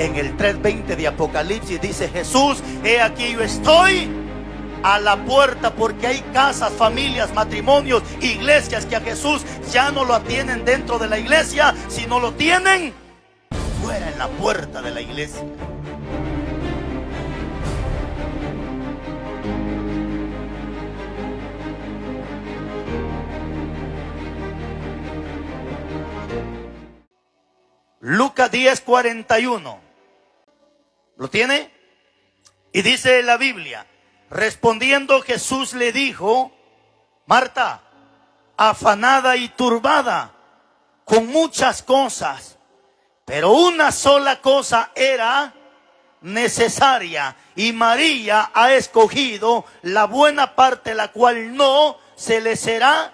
En el 3:20 de Apocalipsis dice Jesús: he aquí yo estoy a la puerta, porque hay casas, familias, matrimonios, iglesias que a Jesús ya no lo atienden dentro de la iglesia, sino lo tienen fuera, en la puerta de la iglesia. Lucas 10:41. ¿Lo tiene? Y dice la Biblia: respondiendo Jesús le dijo: Marta, afanada y turbada con muchas cosas, pero una sola cosa era necesaria, y María ha escogido la buena parte, la cual no se le será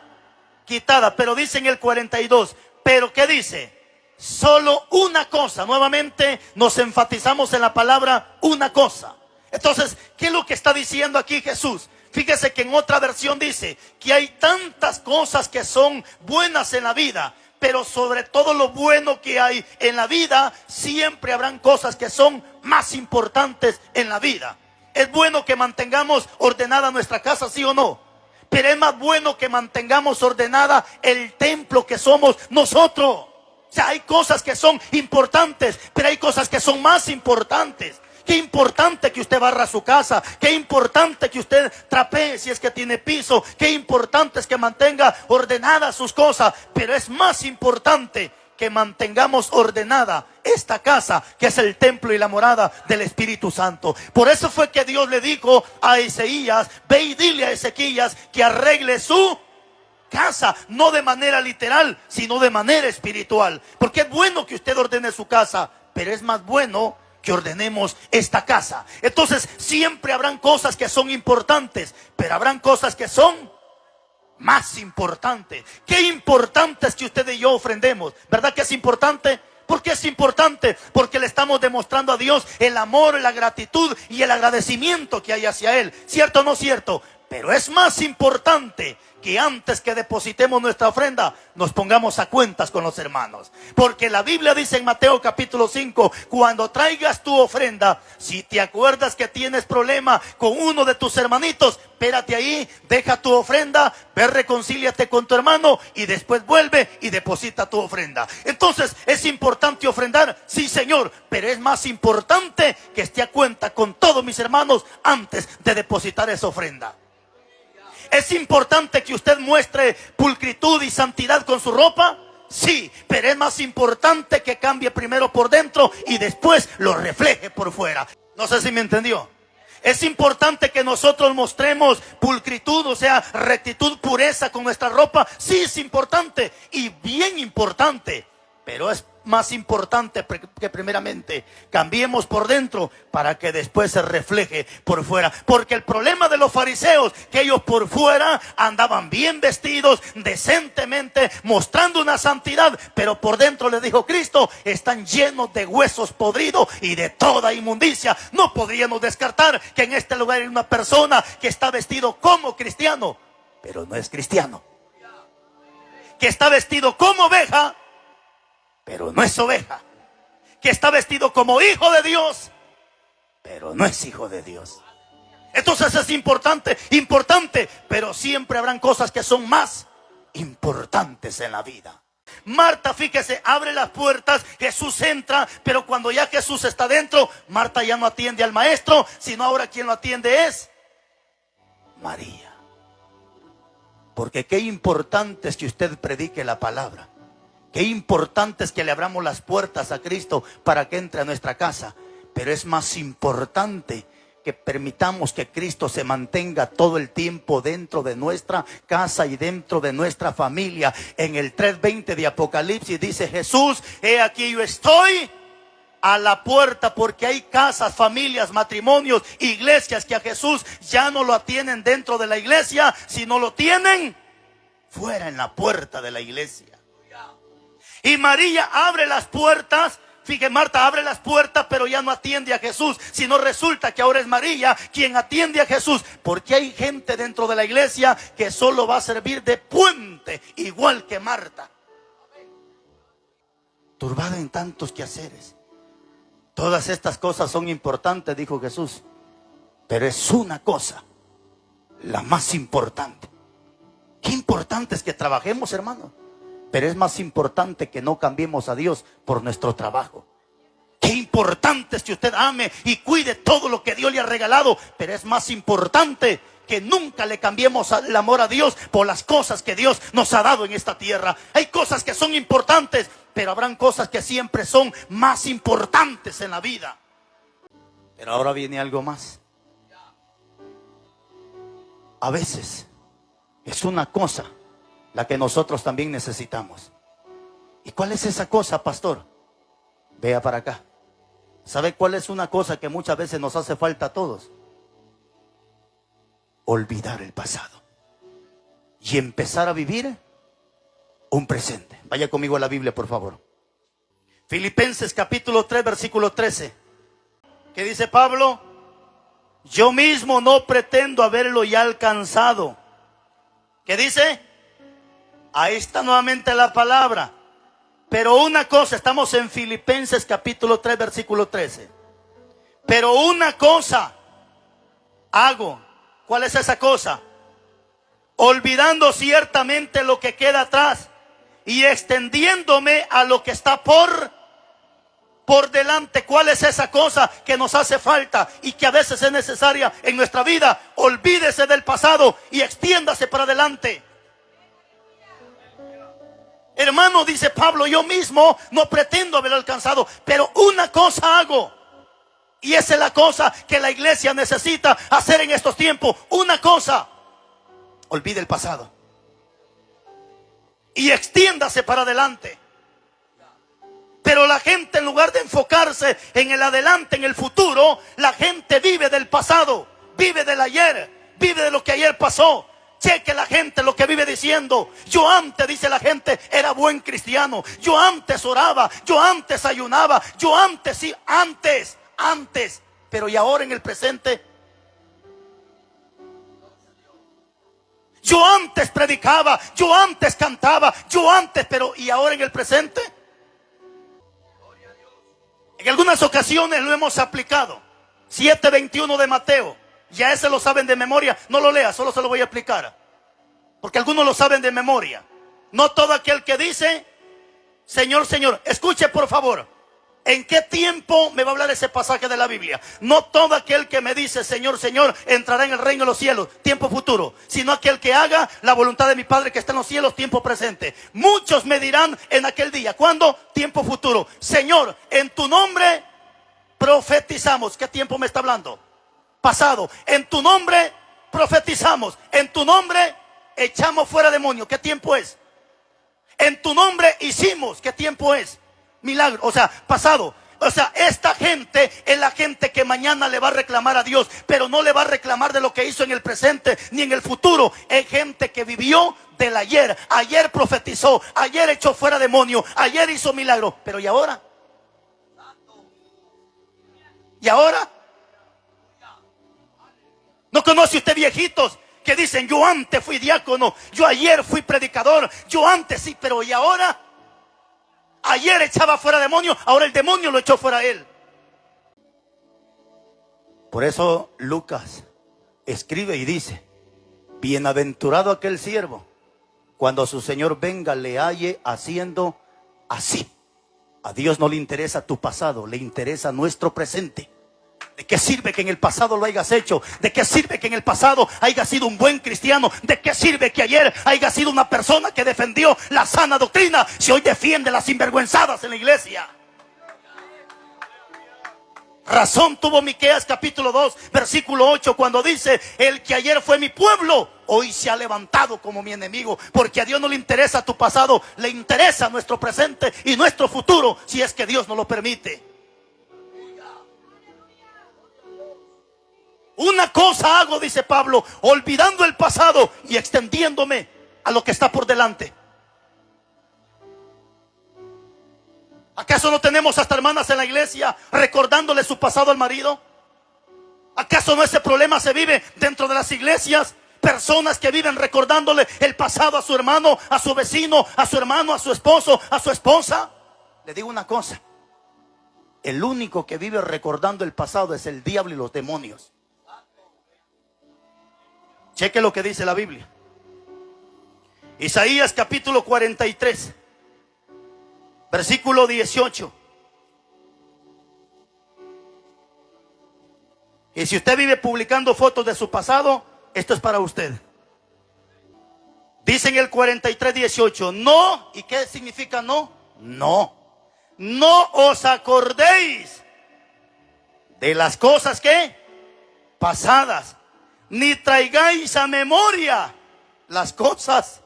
quitada. Pero dice en el 42, pero ¿qué dice? Solo una cosa. Nuevamente nos enfatizamos en la palabra una cosa. Entonces, ¿qué es lo que está diciendo aquí Jesús? Fíjese que en otra versión dice que hay tantas cosas que son buenas en la vida, pero sobre todo lo bueno que hay en la vida, siempre habrán cosas que son más importantes en la vida. Es bueno que mantengamos ordenada nuestra casa, ¿sí o no? Pero es más bueno que mantengamos ordenada el templo que somos nosotros. O sea, hay cosas que son importantes, pero hay cosas que son más importantes. Qué importante que usted barra su casa, qué importante que usted trapee si es que tiene piso, qué importante es que mantenga ordenadas sus cosas, pero es más importante que mantengamos ordenada esta casa, que es el templo y la morada del Espíritu Santo. Por eso fue que Dios le dijo a Isaías: ve y dile a Ezequías que arregle su casa, no de manera literal, sino de manera espiritual. Porque es bueno que usted ordene su casa, pero es más bueno que ordenemos esta casa. Entonces siempre habrán cosas que son importantes, pero habrán cosas que son más importantes. Qué importante es que usted y yo ofrendemos. ¿Verdad que es importante? ¿Por qué es importante? Porque le estamos demostrando a Dios el amor, la gratitud y el agradecimiento que hay hacia Él. ¿Cierto o no cierto? Pero es más importante que antes que depositemos nuestra ofrenda, nos pongamos a cuentas con los hermanos. Porque la Biblia dice en Mateo capítulo 5, cuando traigas tu ofrenda, si te acuerdas que tienes problema con uno de tus hermanitos, espérate ahí, deja tu ofrenda, ve, reconcíliate con tu hermano y después vuelve y deposita tu ofrenda. Entonces, ¿es importante ofrendar? Sí, Señor, pero es más importante que esté a cuenta con todos mis hermanos antes de depositar esa ofrenda. ¿Es importante que usted muestre pulcritud y santidad con su ropa? Sí, pero es más importante que cambie primero por dentro y después lo refleje por fuera. No sé si me entendió. Es importante que nosotros mostremos pulcritud, o sea, rectitud, pureza con nuestra ropa. Sí, es importante y bien importante, pero es más importante que primeramente cambiemos por dentro para que después se refleje por fuera. Porque el problema de los fariseos, que ellos por fuera andaban bien vestidos, decentemente, mostrando una santidad, pero por dentro, les dijo Cristo, están llenos de huesos podridos y de toda inmundicia. No podríamos descartar que en este lugar hay una persona que está vestido como cristiano, pero no es cristiano. Que está vestido como oveja, pero no es oveja. Que está vestido como hijo de Dios, pero no es hijo de Dios. Entonces es importante, pero siempre habrán cosas que son más importantes en la vida. Marta, fíjese, abre las puertas, Jesús entra, pero cuando ya Jesús está dentro, Marta ya no atiende al maestro, sino ahora quien lo atiende es María. Porque qué importante es que usted predique la palabra. Qué importante es que le abramos las puertas a Cristo para que entre a nuestra casa. Pero es más importante que permitamos que Cristo se mantenga todo el tiempo dentro de nuestra casa y dentro de nuestra familia. En el 3:20 de Apocalipsis dice Jesús: he aquí yo estoy a la puerta, porque hay casas, familias, matrimonios, iglesias que a Jesús ya no lo atienden dentro de la iglesia, sino lo tienen fuera, en la puerta de la iglesia. Y María abre las puertas. Fíjate, Marta abre las puertas, pero ya no atiende a Jesús, sino resulta que ahora es María quien atiende a Jesús. Porque hay gente dentro de la iglesia que solo va a servir de puente, igual que Marta. Turbada en tantos quehaceres, Todas estas cosas son importantes, dijo Jesús, pero es una cosa, la más importante. Qué importante es que trabajemos, hermano, pero es más importante que no cambiemos a Dios por nuestro trabajo. Qué importante es que usted ame y cuide todo lo que Dios le ha regalado, pero es más importante que nunca le cambiemos el amor a Dios por las cosas que Dios nos ha dado en esta tierra. Hay cosas que son importantes, pero habrán cosas que siempre son más importantes en la vida. Pero ahora viene algo más. A veces es una cosa la que nosotros también necesitamos. ¿Y cuál es esa cosa, pastor? Vea para acá. ¿Sabe cuál es una cosa que muchas veces nos hace falta a todos? Olvidar el pasado y empezar a vivir un presente. Vaya conmigo a la Biblia, por favor. Filipenses capítulo 3, versículo 13. ¿Qué dice Pablo? Yo mismo no pretendo haberlo ya alcanzado. ¿Qué dice? Ahí está nuevamente la palabra. Pero una cosa, estamos en Filipenses capítulo 3, versículo 13. Pero una cosa hago. ¿Cuál es esa cosa? Olvidando ciertamente lo que queda atrás y extendiéndome a lo que está por delante. ¿Cuál es esa cosa que nos hace falta y que a veces es necesaria en nuestra vida? Olvídese del pasado y extiéndase para adelante. Hermano, dice Pablo, yo mismo no pretendo haberlo alcanzado, pero una cosa hago. Y esa es la cosa que la iglesia necesita hacer en estos tiempos. Una cosa: olvide el pasado y extiéndase para adelante. Pero la gente, en lugar de enfocarse en el adelante, en el futuro, la gente vive del pasado, vive del ayer, vive de lo que ayer pasó. Cheque la gente lo que vive diciendo: yo antes, dice la gente, era buen cristiano, yo antes oraba, yo antes ayunaba, yo antes, sí, antes, pero y ahora en el presente. Yo antes predicaba, yo antes cantaba, yo antes, pero y ahora en el presente. En algunas ocasiones lo hemos aplicado. 7:21 de Mateo. Ya ese lo saben de memoria. No lo lea, solo se lo voy a explicar, porque algunos lo saben de memoria. No todo aquel que dice Señor, Señor. Escuche por favor. ¿En qué tiempo me va a hablar ese pasaje de la Biblia? No todo aquel que me dice Señor, Señor entrará en el reino de los cielos, tiempo futuro, sino aquel que haga la voluntad de mi Padre que está en los cielos, tiempo presente. Muchos me dirán en aquel día. ¿Cuándo? Tiempo futuro. Señor, en tu nombre profetizamos. ¿Qué tiempo me está hablando? Pasado. En tu nombre profetizamos. En tu nombre echamos fuera demonios. ¿Qué tiempo es? En tu nombre hicimos. ¿Qué tiempo es? Milagro. O sea, pasado. O sea, esta gente es la gente que mañana le va a reclamar a Dios, pero no le va a reclamar de lo que hizo en el presente ni en el futuro. Es gente que vivió del ayer. Ayer profetizó, ayer echó fuera demonios, ayer hizo milagros. Pero ¿y ahora? ¿Y ahora? ¿No conoce usted viejitos que dicen: yo antes fui diácono, yo ayer fui predicador, yo antes sí, pero ¿y ahora? Ayer echaba fuera demonios, ahora el demonio lo echó fuera a él. Por eso Lucas escribe y dice: bienaventurado aquel siervo cuando su Señor venga le halle haciendo así. A Dios no le interesa tu pasado, le interesa nuestro presente. ¿De qué sirve que en el pasado lo hayas hecho? ¿De qué sirve que en el pasado hayas sido un buen cristiano? ¿De qué sirve que ayer hayas sido una persona que defendió la sana doctrina si hoy defiende las sinvergüenzadas en la iglesia? Razón tuvo Miqueas capítulo 2 versículo 8 cuando dice: el que ayer fue mi pueblo hoy se ha levantado como mi enemigo. Porque a Dios no le interesa tu pasado, le interesa nuestro presente y nuestro futuro, si es que Dios nos lo permite. Una cosa hago, dice Pablo, olvidando el pasado y extendiéndome a lo que está por delante. ¿Acaso no tenemos hasta hermanas en la iglesia recordándole su pasado al marido? ¿Acaso no ese problema se vive dentro de las iglesias? Personas que viven recordándole el pasado a su hermano, a su vecino, a su hermano, a su esposo, a su esposa. Le digo una cosa: el único que vive recordando el pasado es el diablo y los demonios. Cheque lo que dice la Biblia. Isaías capítulo 43, versículo 18. Y si usted vive publicando fotos de su pasado, esto es para usted. Dice en el 43, 18, no, ¿y qué significa no? No, no os acordéis de las cosas que pasadas, ni traigáis a memoria las cosas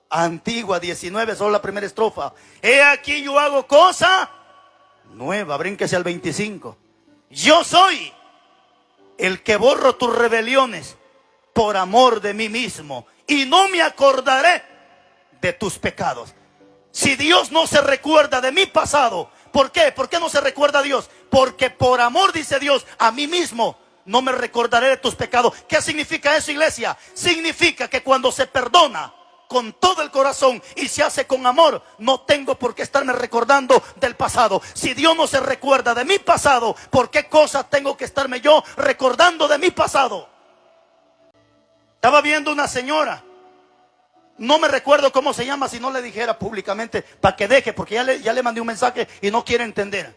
antiguas. 19, solo la primera estrofa. He aquí yo hago cosa nueva, brínquese al 25. Yo soy el que borro tus rebeliones por amor de mí mismo, y no me acordaré de tus pecados. Si Dios no se recuerda de mi pasado, ¿por qué? ¿Por qué no se recuerda a Dios? Porque por amor, dice Dios, a mí mismo no me recordaré de tus pecados. ¿Qué significa eso, iglesia? Significa que cuando se perdona con todo el corazón y se hace con amor, no tengo por qué estarme recordando del pasado. Si Dios no se recuerda de mi pasado, ¿por qué cosas tengo que estarme yo recordando de mi pasado? Estaba viendo una señora, no me recuerdo cómo se llama, si no le dijera públicamente para que deje, porque ya le mandé un mensaje y no quiere entender,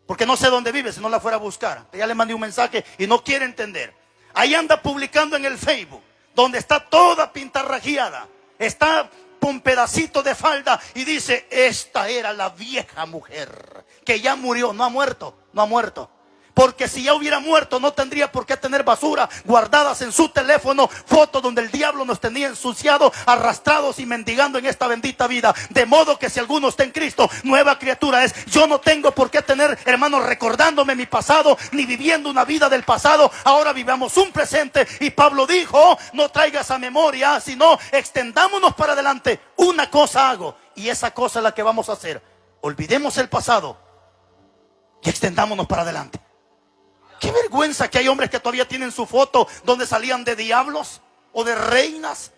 porque no sé dónde vive, si no la fuera a buscar. Ya le mandé un mensaje y no quiere entender. Ahí anda publicando en el Facebook, donde está toda pintarrajeada, está con pedacito de falda, y dice: esta era la vieja mujer que ya murió. No ha muerto, no ha muerto. Porque si ya hubiera muerto, no tendría por qué tener basura guardadas en su teléfono, fotos donde el diablo nos tenía ensuciados, arrastrados y mendigando en esta bendita vida. De modo que si alguno está en Cristo, nueva criatura es. Yo no tengo por qué tener, hermanos, recordándome mi pasado, ni viviendo una vida del pasado. Ahora vivamos un presente. Y Pablo dijo: no traigas a memoria, sino extendámonos para adelante. Una cosa hago, y esa cosa es la que vamos a hacer. Olvidemos el pasado y extendámonos para adelante. Qué vergüenza que hay hombres que todavía tienen su foto donde salían de diablos o de reinas.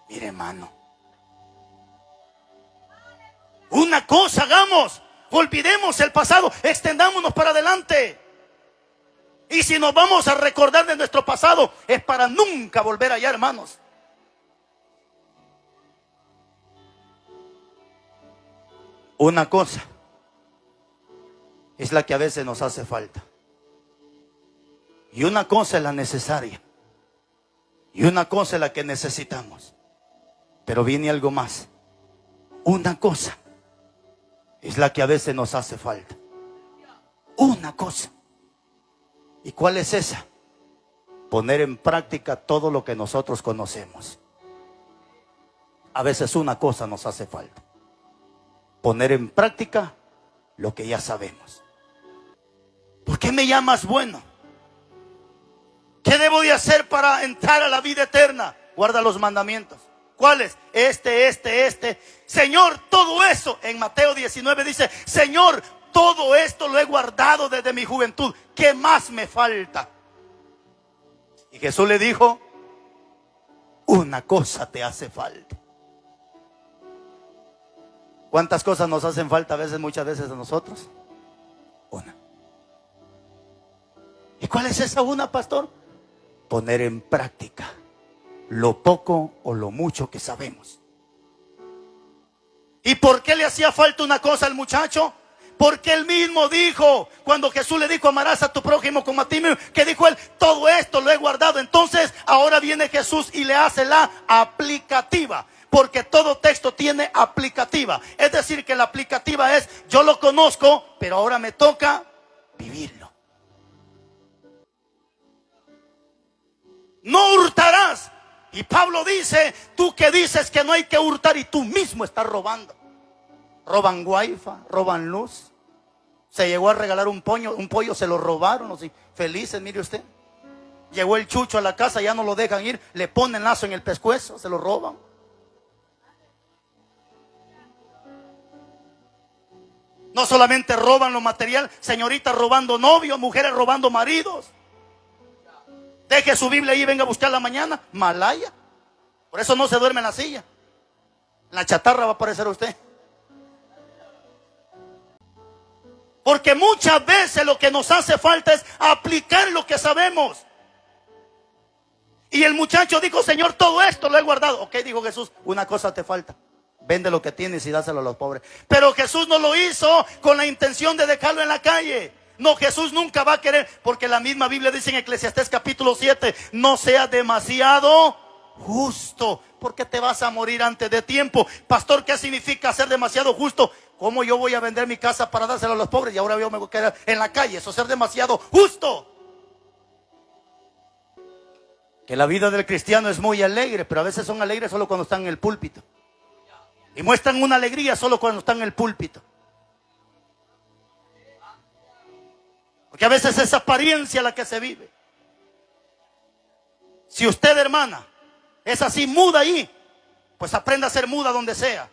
Mire, hermano, una cosa hagamos, olvidemos el pasado, extendámonos para adelante. Y si nos vamos a recordar de nuestro pasado, es para nunca volver allá, hermanos. Una cosa es la que a veces nos hace falta, y una cosa es la necesaria, y una cosa es la que necesitamos. Pero viene algo más. Una cosa es la que a veces nos hace falta. Una cosa. ¿Y cuál es esa? Poner en práctica todo lo que nosotros conocemos. A veces una cosa nos hace falta: poner en práctica lo que ya sabemos. ¿Por qué me llamas bueno? ¿Qué debo de hacer para entrar a la vida eterna? Guarda los mandamientos. ¿Cuáles? Este. Señor, todo eso. En Mateo 19 dice: Señor, todo esto lo he guardado desde mi juventud. ¿Qué más me falta? Y Jesús le dijo: una cosa te hace falta. ¿Cuántas cosas nos hacen falta a veces, muchas veces a nosotros? Una. ¿Y cuál es esa una, pastor? Poner en práctica lo poco o lo mucho que sabemos. ¿Y por qué le hacía falta una cosa al muchacho? Porque él mismo dijo, cuando Jesús le dijo: amarás a tu prójimo como a ti mismo, que dijo él: todo esto lo he guardado. Entonces ahora viene Jesús y le hace la aplicativa. Porque todo texto tiene aplicativa. Es decir, que la aplicativa es: yo lo conozco, pero ahora me toca vivirlo. No hurtarás. Y Pablo dice: tú que dices que no hay que hurtar, y tú mismo estás robando. Roban wifi, roban luz. Se llegó a regalar un pollo, se lo robaron. Así, felices, mire usted. Llegó el chucho a la casa, ya no lo dejan ir, le ponen lazo en el pescuezo, se lo roban. No solamente roban lo material, señoritas robando novios, mujeres robando maridos. Deje su Biblia ahí y venga a buscarla mañana. Malaya. Por eso no se duerme en la silla. En la chatarra va a aparecer usted. Porque muchas veces lo que nos hace falta es aplicar lo que sabemos. Y el muchacho dijo: Señor, todo esto lo he guardado. Ok, dijo Jesús, una cosa te falta. Vende lo que tienes y dáselo a los pobres. Pero Jesús no lo hizo con la intención de dejarlo en la calle. No, Jesús nunca va a querer, porque la misma Biblia dice en Eclesiastés capítulo 7, no seas demasiado justo, porque te vas a morir antes de tiempo. Pastor, ¿qué significa ser demasiado justo? ¿Cómo yo voy a vender mi casa para dárselo a los pobres y ahora yo me voy a quedar en la calle? Eso es ser demasiado justo. Que la vida del cristiano es muy alegre, pero a veces son alegres solo cuando están en el púlpito. Y muestran una alegría solo cuando están en el púlpito. Porque a veces es apariencia la que se vive. Si usted, hermana, es así muda ahí, pues aprenda a ser muda donde sea.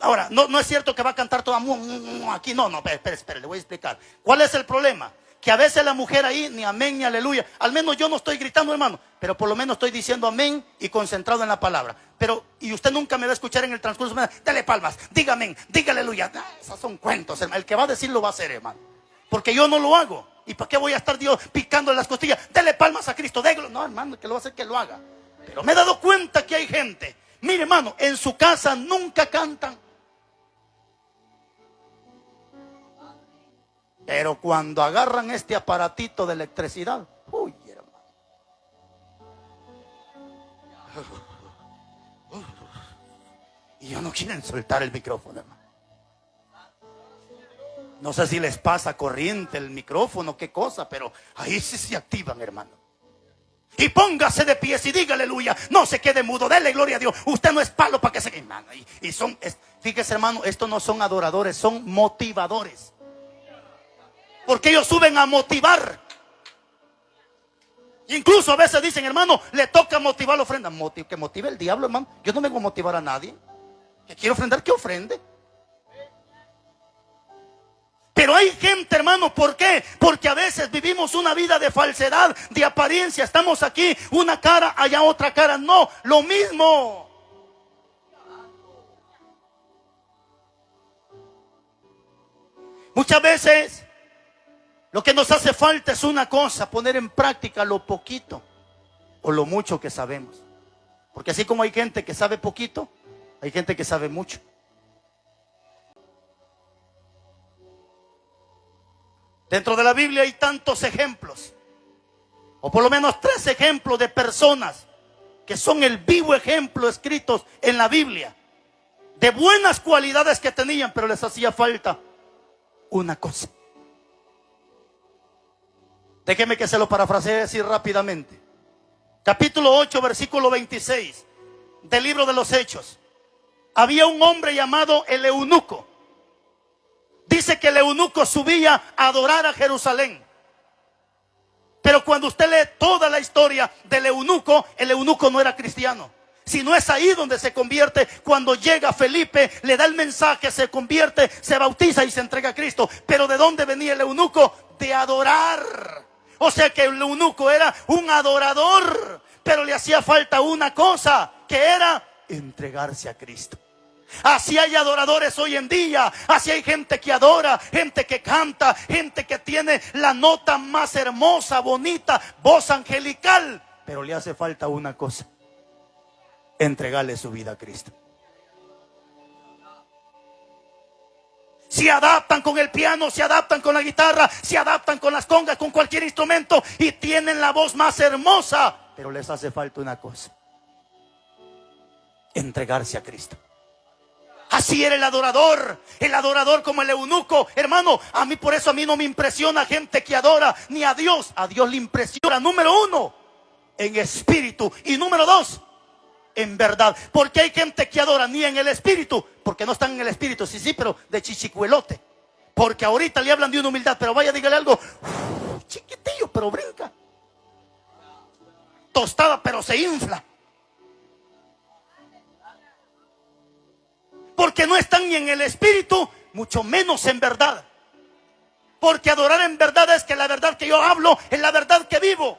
Ahora, no es cierto que va a cantar toda aquí. No, espere, le voy a explicar. ¿Cuál es el problema? Que a veces la mujer ahí, ni amén ni aleluya. Al menos yo no estoy gritando, hermano, pero por lo menos estoy diciendo amén y concentrado en la palabra. Pero, y usted nunca me va a escuchar en el transcurso: dale palmas, diga amén, diga aleluya. Esos son cuentos, hermano. El que va a decir lo va a hacer, hermano. Porque yo no lo hago. ¿Y para qué voy a estar Dios picándole las costillas? Dele palmas a Cristo, déjalo. No, hermano, que lo va a hacer, que lo haga. Pero me he dado cuenta que hay gente, mire, hermano, en su casa nunca cantan. Pero cuando agarran este aparatito de electricidad, uy, hermano. Y ya no quieren soltar el micrófono, hermano. No sé si les pasa corriente el micrófono, qué cosa, pero ahí sí se activan, hermano. Y póngase de pies y diga aleluya. No se quede mudo, dele gloria a Dios. Usted no es palo para que se... hermano, fíjese, hermano, estos no son adoradores, son motivadores. Porque ellos suben a motivar. Incluso a veces dicen: hermano, le toca motivar la ofrenda. Que motive el diablo, hermano. Yo no vengo a motivar a nadie. Que quiero ofrendar, que ofrende. Pero hay gente, hermano, ¿por qué? Porque a veces vivimos una vida de falsedad, de apariencia. Estamos aquí, una cara, allá otra cara. No, lo mismo. Muchas veces lo que nos hace falta es una cosa: poner en práctica lo poquito o lo mucho que sabemos. Porque así como hay gente que sabe poquito, hay gente que sabe mucho. Dentro de la Biblia hay tantos ejemplos, o por lo menos 3 ejemplos de personas que son el vivo ejemplo escritos en la Biblia, de buenas cualidades que tenían, pero les hacía falta una cosa. Déjeme que se lo parafrasee así rápidamente. Capítulo 8, versículo 26 del libro de los Hechos. Había un hombre llamado el eunuco. Dice que el eunuco subía a adorar a Jerusalén. Pero cuando usted lee toda la historia del eunuco, el eunuco no era cristiano. Sino es ahí donde se convierte. Cuando llega Felipe, le da el mensaje, se convierte, se bautiza y se entrega a Cristo. Pero ¿de dónde venía el eunuco? De adorar. O sea que el eunuco era un adorador, pero le hacía falta una cosa, que era entregarse a Cristo. Así hay adoradores hoy en día. Así hay gente que adora, gente que canta, gente que tiene la nota más hermosa, bonita, voz angelical, pero le hace falta una cosa: entregarle su vida a Cristo. Se adaptan con el piano, se adaptan con la guitarra, se adaptan con las congas, con cualquier instrumento, y tienen la voz más hermosa, pero les hace falta una cosa: entregarse a Cristo. Así era el adorador como el eunuco. Hermano, por eso a mí no me impresiona gente que adora ni a Dios. A Dios le impresiona, número 1, en espíritu, y número 2, en verdad. Porque hay gente que adora ni en el espíritu, porque no están en el espíritu, sí, pero de chichicuelote. Porque ahorita le hablan de una humildad, pero vaya, dígale algo, chiquitillo, pero brinca. Tostada, pero se infla. Porque no están ni en el espíritu, mucho menos en verdad. Porque adorar en verdad es que la verdad que yo hablo es la verdad que vivo.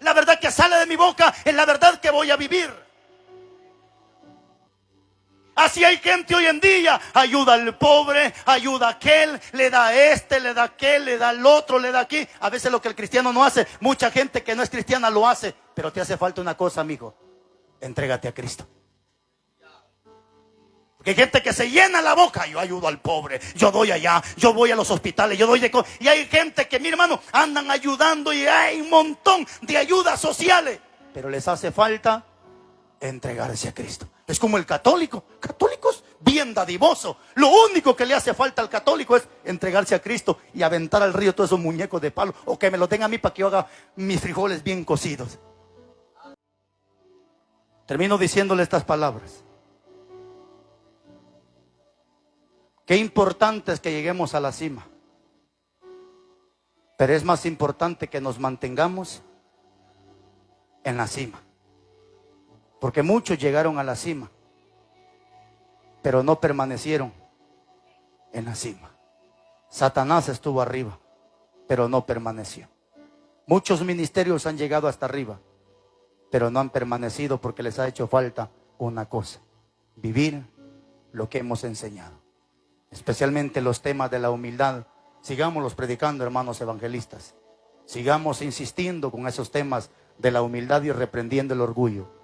La verdad que sale de mi boca es la verdad que voy a vivir. Así hay gente hoy en día, ayuda al pobre, ayuda a aquel, le da a este, le da a aquel, le da al otro, le da aquí. A veces lo que el cristiano no hace, mucha gente que no es cristiana lo hace, pero te hace falta una cosa, amigo: entrégate a Cristo. Porque hay gente que se llena la boca: yo ayudo al pobre, yo doy allá, yo voy a los hospitales, yo doy de cosas. Y hay gente que, mi hermano, andan ayudando y hay un montón de ayudas sociales, pero les hace falta entregarse a Cristo. Es como el católico. Católicos bien dadivoso. Lo único que le hace falta al católico es entregarse a Cristo y aventar al río todos esos muñecos de palo, o que me lo den a mí para que yo haga mis frijoles bien cocidos. Termino diciéndole estas palabras. Qué importante es que lleguemos a la cima, pero es más importante que nos mantengamos en la cima. Porque muchos llegaron a la cima, pero no permanecieron en la cima. Satanás estuvo arriba, pero no permaneció. Muchos ministerios han llegado hasta arriba, pero no han permanecido porque les ha hecho falta una cosa: vivir lo que hemos enseñado. Especialmente los temas de la humildad. Sigámoslos predicando, hermanos evangelistas. Sigamos insistiendo con esos temas de la humildad y reprendiendo el orgullo.